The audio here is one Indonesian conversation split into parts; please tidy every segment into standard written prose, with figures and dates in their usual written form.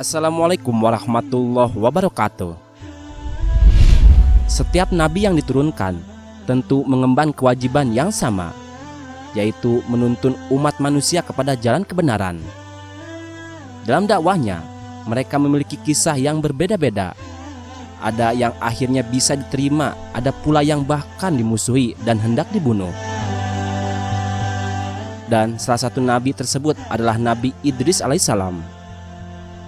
Assalamualaikum warahmatullahi wabarakatuh. Setiap nabi yang diturunkan tentu mengemban kewajiban yang sama, yaitu menuntun umat manusia kepada jalan kebenaran. Dalam dakwahnya, mereka memiliki kisah yang berbeda-beda. Ada yang akhirnya bisa diterima, ada pula yang bahkan dimusuhi dan hendak dibunuh. Dan salah satu nabi tersebut adalah Nabi Idris alaihissalam.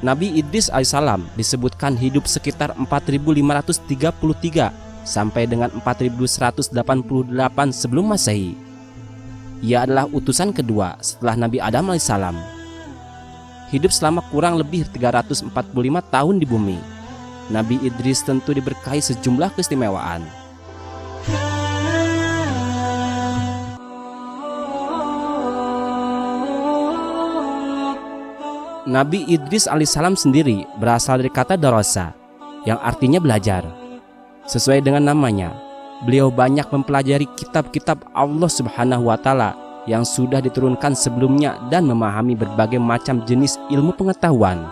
Nabi Idris alaihissalam disebutkan hidup sekitar 4533 sampai dengan 4188 sebelum Masehi. Ia adalah utusan kedua setelah Nabi Adam alaihissalam. Hidup selama kurang lebih 345 tahun di bumi. Nabi Idris tentu diberkahi sejumlah keistimewaan. Nabi Idris alaihissalam sendiri berasal dari kata darasa, yang artinya belajar. Sesuai dengan namanya, beliau banyak mempelajari kitab-kitab Allah Subhanahu wa Ta'ala yang sudah diturunkan sebelumnya dan memahami berbagai macam jenis ilmu pengetahuan.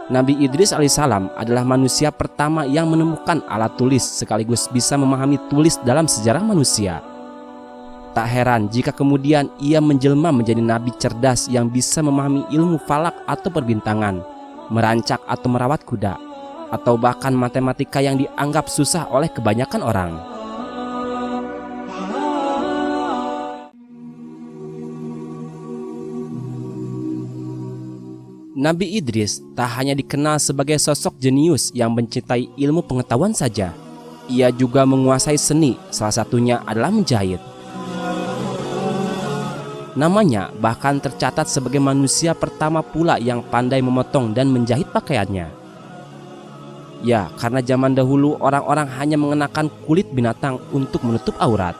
Nabi Idris alaihissalam adalah manusia pertama yang menemukan alat tulis sekaligus bisa memahami tulis dalam sejarah manusia. Tak heran jika kemudian ia menjelma menjadi nabi cerdas yang bisa memahami ilmu falak atau perbintangan, merancak atau merawat kuda, atau bahkan matematika yang dianggap susah oleh kebanyakan orang. Nabi Idris tak hanya dikenal sebagai sosok jenius yang mencintai ilmu pengetahuan saja. Ia juga menguasai seni, salah satunya adalah menjahit. Namanya bahkan tercatat sebagai manusia pertama pula yang pandai memotong dan menjahit pakaiannya. Ya, karena zaman dahulu orang-orang hanya mengenakan kulit binatang untuk menutup aurat.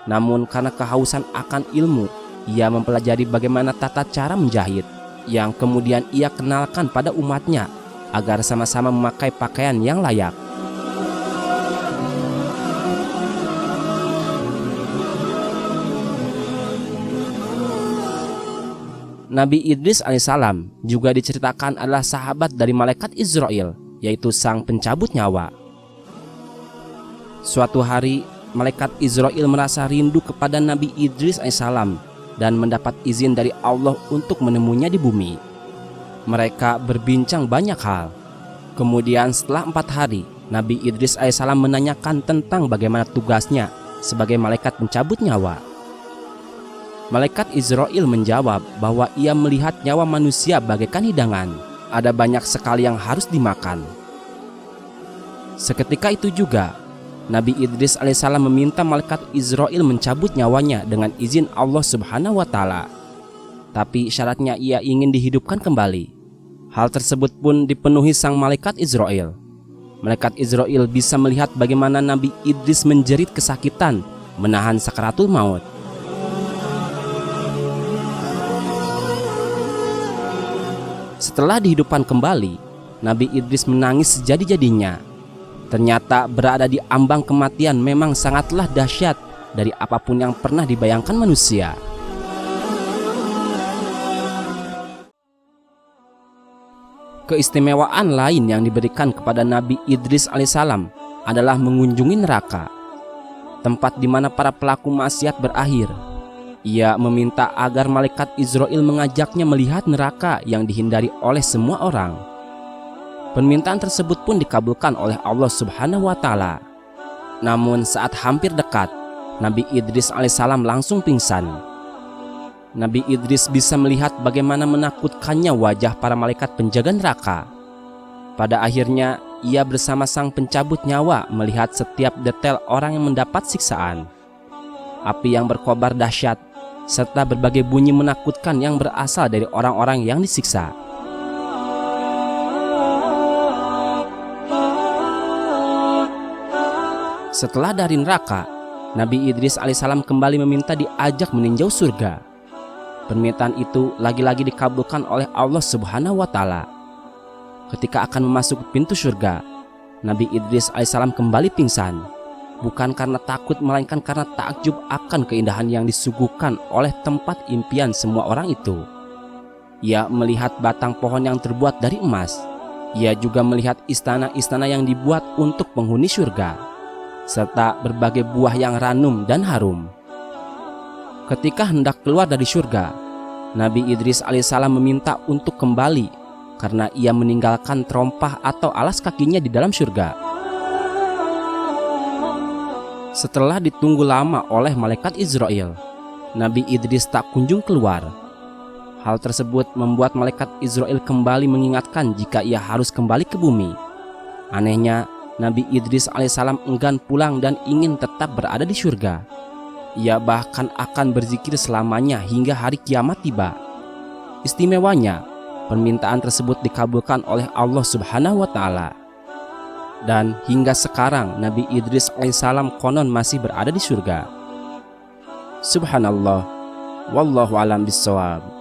Namun karena kehausan akan ilmu, ia mempelajari bagaimana tata cara menjahit, yang kemudian ia kenalkan pada umatnya agar sama-sama memakai pakaian yang layak. Nabi Idris alaihissalam juga diceritakan adalah sahabat dari malaikat Israel, yaitu sang pencabut nyawa. Suatu hari, malaikat Israel merasa rindu kepada Nabi Idris alaihissalam dan mendapat izin dari Allah untuk menemuinya di bumi. Mereka berbincang banyak hal. Kemudian setelah 4 hari, Nabi Idris alaihissalam menanyakan tentang bagaimana tugasnya sebagai malaikat pencabut nyawa. Malaikat Israel menjawab bahwa ia melihat nyawa manusia bagaikan hidangan. Ada banyak sekali yang harus dimakan. Seketika itu juga, Nabi Idris alaihissalam meminta malaikat Israel mencabut nyawanya dengan izin Allah Subhanahu wa Ta'ala. Tapi syaratnya ia ingin dihidupkan kembali. Hal tersebut pun dipenuhi sang malaikat Israel. Malaikat Israel bisa melihat bagaimana Nabi Idris menjerit kesakitan, menahan sakaratul maut. Setelah dihidupkan kembali, Nabi Idris menangis sejadi-jadinya. Ternyata berada di ambang kematian memang sangatlah dahsyat dari apapun yang pernah dibayangkan manusia. Keistimewaan lain yang diberikan kepada Nabi Idris alaihissalam adalah mengunjungi neraka, tempat di mana para pelaku maksiat berakhir. Ia meminta agar malaikat Israel mengajaknya melihat neraka yang dihindari oleh semua orang. Permintaan tersebut pun dikabulkan oleh Allah Subhanahu wa Ta'ala. Namun saat hampir dekat, Nabi Idris alaihissalam langsung pingsan. Nabi Idris bisa melihat bagaimana menakutkannya wajah para malaikat penjaga neraka. Pada akhirnya, ia bersama sang pencabut nyawa melihat setiap detail orang yang mendapat siksaan. Api yang berkobar dahsyat, serta berbagai bunyi menakutkan yang berasal dari orang-orang yang disiksa. Setelah dari neraka, Nabi Idris alaihissalam kembali meminta diajak meninjau surga. Permintaan itu lagi-lagi dikabulkan oleh Allah Subhanahu wa Ta'ala. Ketika akan memasuki pintu surga, Nabi Idris alaihissalam kembali pingsan. Bukan karena takut, melainkan karena takjub akan keindahan yang disuguhkan oleh tempat impian semua orang itu. Ia melihat batang pohon yang terbuat dari emas. Ia juga melihat istana-istana yang dibuat untuk penghuni surga, serta berbagai buah yang ranum dan harum. Ketika hendak keluar dari surga, Nabi Idris alaihissalam meminta untuk kembali karena ia meninggalkan terompah atau alas kakinya di dalam surga. Setelah ditunggu lama oleh malaikat Israel, Nabi Idris tak kunjung keluar. Hal tersebut membuat malaikat Israel kembali mengingatkan jika ia harus kembali ke bumi. Anehnya, Nabi Idris alaihissalam enggan pulang dan ingin tetap berada di surga. Ia bahkan akan berzikir selamanya hingga hari kiamat tiba. Istimewanya, permintaan tersebut dikabulkan oleh Allah Subhanahu wa Ta'ala. Dan hingga sekarang Nabi Idris alaihissalam konon masih berada di surga. Subhanallah, wallahu alam bissawab.